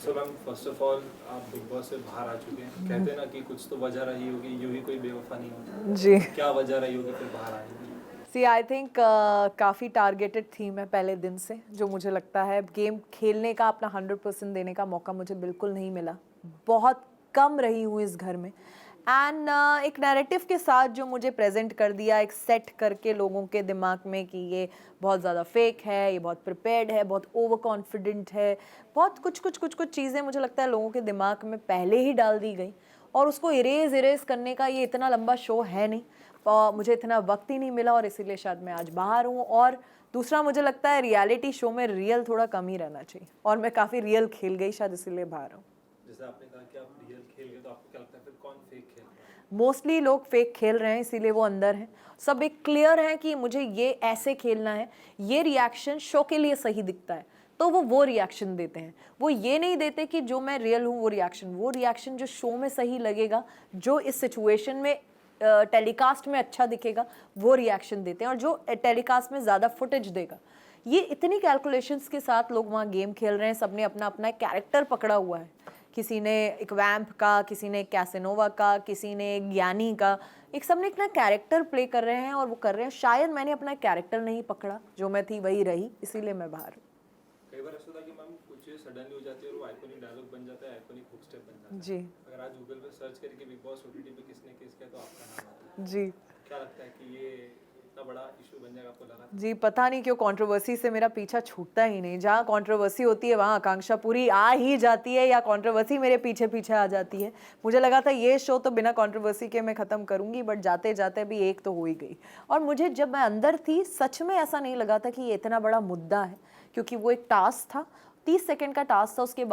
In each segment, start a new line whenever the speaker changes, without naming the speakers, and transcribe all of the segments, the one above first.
So ma'am first of all आप big boss से बाहर आ चुके हैं, कहते हैं ना कि कुछ तो वजह रही होगी, यूं ही कोई बेवफा नहीं होता।
जी
क्या वजह रही होगी फिर बाहर आने की?
सी आई थिंक काफ़ी टारगेटेड थी मैं पहले दिन से, जो मुझे लगता है गेम खेलने का अपना 100% देने का मौका मुझे बिल्कुल नहीं मिला। बहुत कम रही हूँ इस घर में एंड एक नैरेटिव के साथ जो मुझे प्रेजेंट कर दिया, एक सेट करके लोगों के दिमाग में कि ये बहुत ज़्यादा फेक है, ये बहुत प्रिपेयर्ड है, बहुत ओवर कॉन्फिडेंट है, बहुत कुछ चीज़ें मुझे लगता है लोगों के दिमाग में पहले ही डाल दी गई और उसको इरेज करने का ये इतना लंबा शो है नहीं। मुझे इतना वक्त ही नहीं मिला और इसीलिए शायद मैं आज बाहर हूँ। और दूसरा मुझे लगता है रियलिटी शो में रियल थोड़ा कम ही रहना चाहिए और मैं काफ़ी रियल खेल गई, शायद इसीलिए बाहर हूँ।
जैसे आपने कहा कि आप रियल खेल गए, तो आपको क्या लगता है फिर कौन फेक खेल रहा है?
मोस्टली लोग फेक खेल रहे हैं, इसीलिए वो अंदर हैं। सब एक क्लियर है कि मुझे ये ऐसे खेलना है, ये रिएक्शन शो के लिए सही दिखता है, तो वो रिएक्शन देते हैं। वो ये नहीं देते कि जो मैं रियल हूँ वो रिएक्शन जो शो में सही लगेगा, जो इस सिचुएशन में टेलीकास्ट में अच्छा दिखेगा, वो रिएक्शन देते हैं। और जो टेलीकास्ट में ज़्यादा फुटेज देगा, ये इतनी कैलकुलेशंस के साथ लोग वहाँ गेम खेल रहे हैं। सबने अपना अपना एक कैरेक्टर पकड़ा हुआ है, किसी ने एक वैम्प का, किसी ने एक कैसेनोवा का, किसी ने एक ज्ञानी का, एक सबने अपना कैरेक्टर प्ले कर रहे हैं और वो कर रहे हैं। शायद मैंने अपना कैरेक्टर नहीं पकड़ा, जो मैं थी वही रही, इसीलिए मैं बाहर हूँ।
कई बार ऐसा होता है कि मैम कुछ सडनली हो जाती है और वो आइकॉनिक डायलॉग बन जाता है, आइकॉनिक हुक स्टेप बन जाता है।
जी
अगर आज गूगल पे सर्च करके बिग बॉस ओटीटी पे किसने किस किया तो आपका नाम आता है।
जी
क्या लगता है कि ये इतना बड़ा इशू बन जाएगा, आपको लगा था?
जी, पता नहीं क्यों कंट्रोवर्सी से मेरा पीछा छूटता ही नहीं। जहाँ कंट्रोवर्सी होती है वहाँ आकांक्षा पूरी आ ही जाती है, या कंट्रोवर्सी मेरे पीछे पीछे आ जाती है। मुझे लगा था ये शो तो बिना कंट्रोवर्सी के मैं ख़त्म करूँगी, बट जाते जाते भी एक तो हो ही गई। और मुझे जब मैं अंदर थी सच में ऐसा नहीं लगा था कि ये इतना बड़ा मुद्दा है, क्योंकि वो एक टास्क था, 30 सेकंड का टास्क था। उसके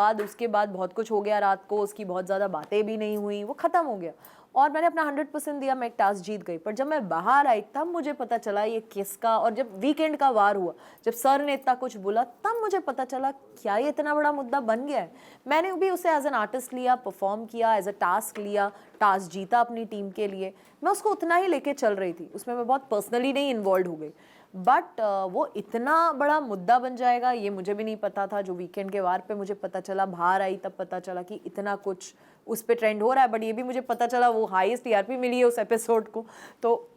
बाद बहुत कुछ हो गया रात को, उसकी बहुत ज़्यादा बातें भी नहीं हुई, वो ख़त्म हो गया और मैंने अपना 100% दिया, मैं एक टास्क जीत गई। पर जब मैं बाहर आई तब मुझे पता चला ये किसका, और जब वीकेंड का वार हुआ, जब सर ने इतना कुछ बोला, तब मुझे पता चला क्या ये इतना बड़ा मुद्दा बन गया है। मैंने भी उसे एज एन आर्टिस्ट लिया, परफॉर्म किया, एज अ टास्क लिया, टास्क जीता अपनी टीम के लिए। मैं उसको उतना ही लेके चल रही थी, उसमें मैं बहुत पर्सनली नहीं इन्वॉल्व हो गई। बट वो इतना बड़ा मुद्दा बन जाएगा ये मुझे भी नहीं पता था। जो वीकेंड के वार पे मुझे पता चला, बाहर आई तब पता चला कि इतना कुछ उस पे ट्रेंड हो रहा है। बट ये भी मुझे पता चला वो हाईएस्ट टीआरपी मिली है उस एपिसोड को, तो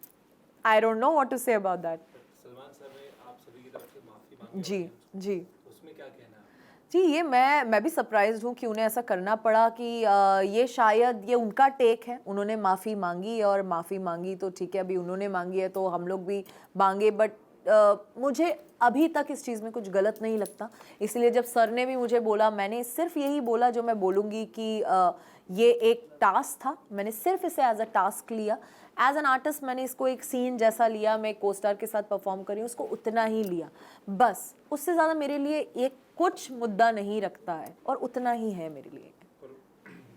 I don't know what to say about that.
Salman sir ने आप सभी की तरफ से माफी मांगी
जी
ऑडियंस
जी
को, उसमें क्या कहना है?
जी, ये मैं भी सरप्राइज्ड हूँ कि उन्हें ऐसा करना पड़ा कि ये शायद ये उनका टेक है। उन्होंने माफ़ी मांगी और माफ़ी मांगी तो ठीक है, अभी उन्होंने मांगी है तो हम लोग भी मांगे। बट मुझे अभी तक इस चीज़ में कुछ गलत नहीं लगता। इसलिए जब सर ने भी मुझे बोला, मैंने सिर्फ यही बोला जो मैं बोलूँगी कि ये एक टास्क था, मैंने सिर्फ इसे एज अ टास्क लिया। एज एन आर्टिस्ट मैंने इसको एक सीन जैसा लिया, मैं को स्टार के साथ परफॉर्म कर रही हूँ, उसको उतना ही लिया बस। उससे ज़्यादा मेरे लिए एक कुछ मुद्दा नहीं रखता है और उतना ही है मेरे लिए।
और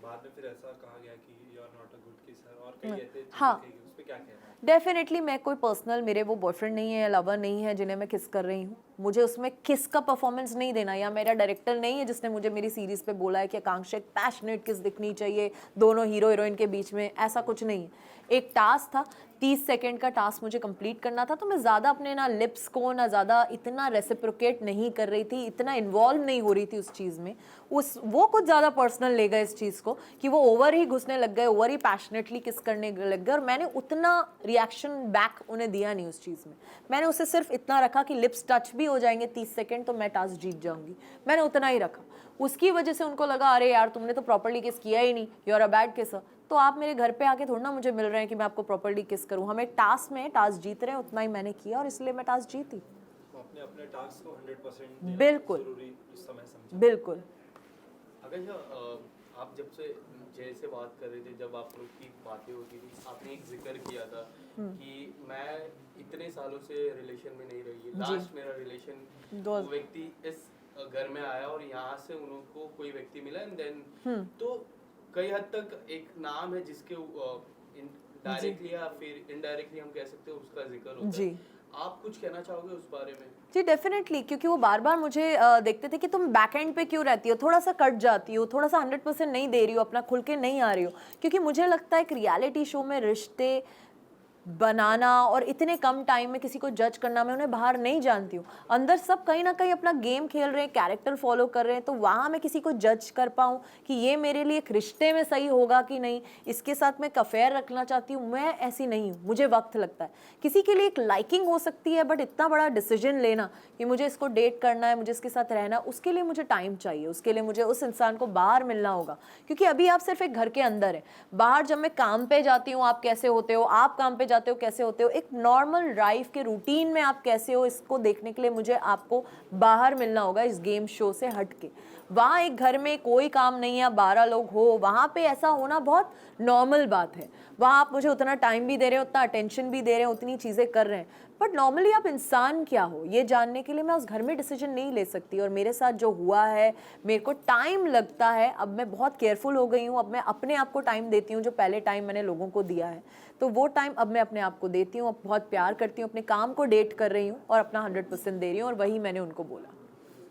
बाद में फिर ऐसा कहा गया कि you are not a good kisser और कई ऐसे चीजें
हाँ,
कही गई, उस पे क्या कहना है?
डेफिनेटली मैं कोई पर्सनल, मेरे वो बॉयफ्रेंड नहीं है, लवर नहीं है जिन्हें मैं किस कर रही हूँ। मुझे उसमें किस का परफॉर्मेंस नहीं देना, या मेरा डायरेक्टर नहीं है जिसने मुझे मेरी सीरीज पे बोला है कि आकांक्षा एक पैशनेट किस दिखनी चाहिए दोनों हीरो हीरोइन के बीच में, ऐसा कुछ नहीं है। एक टास्क था, 30 सेकंड का टास्क मुझे कंप्लीट करना था, तो मैं ज़्यादा अपने ना लिप्स को ना ज़्यादा इतना रेसिप्रोकेट नहीं कर रही थी, इतना इन्वॉल्व नहीं हो रही थी उस चीज़ में। वो कुछ ज़्यादा पर्सनल ले गए इस चीज़ को कि वो ओवर ही घुसने लग गए, ओवर ही पैशनेटली किस करने लग गए, और मैंने उतना रिएक्शन बैक उन्हें दिया नहीं उस चीज़ में। मैंने उसे सिर्फ इतना रखा कि लिप्स टच भी हो जाएंगे 30 सेकंड तो मैं टास्क जीत जाऊंगी, मैंने उतना ही रखा। उसकी वजह से उनको लगा अरे यार तुमने तो प्रॉपर्ली किस किया ही नहीं, you are a bad kisser. तो आप मेरे घर पे आके थोड़ा ना मुझे मिल रहे हैं कि मैं आपको प्रॉपर्ली किस करूं। हम एक टास्क में टास्क जीत रहे हैं, उतना ही मैंने किया और इसलिए मैं टास्क जीती।
तो आपने अपने टास्क को 100% देना
बिल्कुल
जरूरी इस समय समझा।
बिल्कुल।
आकांक्षा, आप जब से जैसे बात कर रहे थे, जब आप लोग की बातें होती थी, आपने एक जिक्र किया था कि मैं इतने सालों से रिलेशन में नहीं रही। लास्ट मेरा रिलेशन
दो
वो व्यक्ति इस घर में आया और यहाँ से उनको कोई व्यक्ति मिला एंड देन तो कई हद तक एक नाम है जिसके डायरेक्टली या फिर इनडायरेक्टली हम कह सकते हैं उसका जिक्र होता
जी
है। आप कुछ कहना चाहोगे उस बारे में?
जी, डेफिनेटली, क्योंकि वो बार बार मुझे देखते थे कि तुम बैक एंड पे क्यों रहती हो, थोड़ा सा कट जाती हो, थोड़ा सा 100% नहीं दे रही हो, अपना खुल के नहीं आ रही हो। क्योंकि मुझे लगता है एक रियलिटी शो में रिश्ते बनाना और इतने कम टाइम में किसी को जज करना, मैं उन्हें बाहर नहीं जानती हूँ। अंदर सब कहीं ना कहीं अपना गेम खेल रहे हैं, कैरेक्टर फॉलो कर रहे हैं, तो वहाँ मैं किसी को जज कर पाऊँ कि ये मेरे लिए एक रिश्ते में सही होगा कि नहीं, इसके साथ मैं अफेयर रखना चाहती हूँ, मैं ऐसी नहीं हूँ। मुझे वक्त लगता है। किसी के लिए एक लाइकिंग हो सकती है, बट इतना बड़ा डिसीजन लेना कि मुझे इसको डेट करना है, मुझे इसके साथ रहना, उसके लिए मुझे टाइम चाहिए, उसके लिए मुझे उस इंसान को बाहर मिलना होगा। क्योंकि अभी आप सिर्फ एक घर के अंदर हैं। बाहर जब मैं काम पे जाती हूँ, आप कैसे होते हो, आप काम पे जाते हो कैसे होते हो, एक नॉर्मल लाइफ के रूटीन में आप कैसे हो, इसको देखने के लिए मुझे आपको बाहर मिलना होगा, इस गेम शो से हट के। वहाँ एक घर में कोई काम नहीं है, 12 लोग हो, वहाँ पे ऐसा होना बहुत नॉर्मल बात है। वहाँ आप मुझे उतना टाइम भी दे रहे हो, उतना अटेंशन भी दे रहे हो, उतनी चीज़ें कर रहे हैं, बट नॉर्मली आप इंसान क्या हो ये जानने के लिए मैं उस घर में डिसीजन नहीं ले सकती। और मेरे साथ जो हुआ है, मेरे को टाइम लगता है। अब मैं बहुत केयरफुल हो गई हूँ। अब मैं अपने आप को टाइम देती हूँ, जो पहले टाइम मैंने लोगों को दिया है, तो वो टाइम अब मैं अपने आप को देती हूँ। अब बहुत प्यार करती हूँ, अपने काम को डेट कर रही हूँ और अपना 100% दे रही हूँ, और वही मैंने उनको बोला।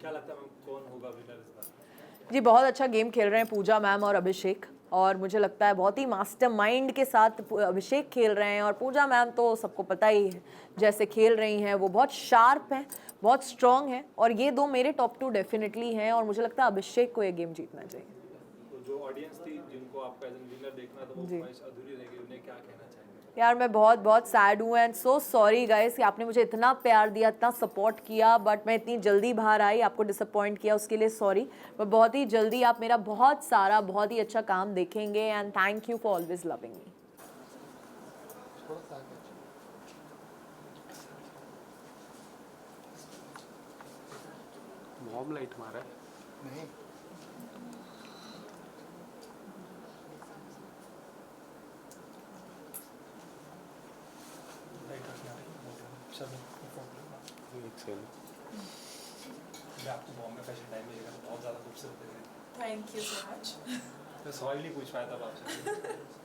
क्या लगता है मैम, कौन होगा विनर इस बार?
जी, बहुत अच्छा गेम खेल रहे हैं पूजा मैम और अभिषेक, और मुझे लगता है बहुत ही मास्टरमाइंड के साथ अभिषेक खेल रहे हैं। और पूजा मैम तो सबको पता ही है जैसे खेल रही हैं, वो बहुत शार्प हैं, बहुत स्ट्रॉन्ग हैं, और ये दो मेरे टॉप 2 डेफिनेटली हैं। और मुझे लगता है अभिषेक को ये गेम जीतना चाहिए।
तो जो ऑडियंस थी जिनको आपका एज विनर देखना था, वो
जी।
ख्वाहिश अधूरी रह गई, उन्हें क्या कहना चाहेंगे?
यार मैं बहुत बहुत सैड हूँ एंड सो सॉरी गाइस कि आपने मुझे इतना प्यार दिया, इतना सपोर्ट किया, बट मैं इतनी जल्दी बाहर आई, आपको डिसअपॉइंट किया, उसके लिए सॉरी। पर बहुत ही जल्दी आप मेरा बहुत सारा बहुत ही अच्छा काम देखेंगे, and thank you for always loving me.
Mom light मारा है।
नहीं
मैं आपको बॉम्बे फैशन टाइम में बहुत ज़्यादा खूबसूरत लग रही
थैंक यू सो मच।
है। मैं सवाल नहीं पूछ पाया था आपसे।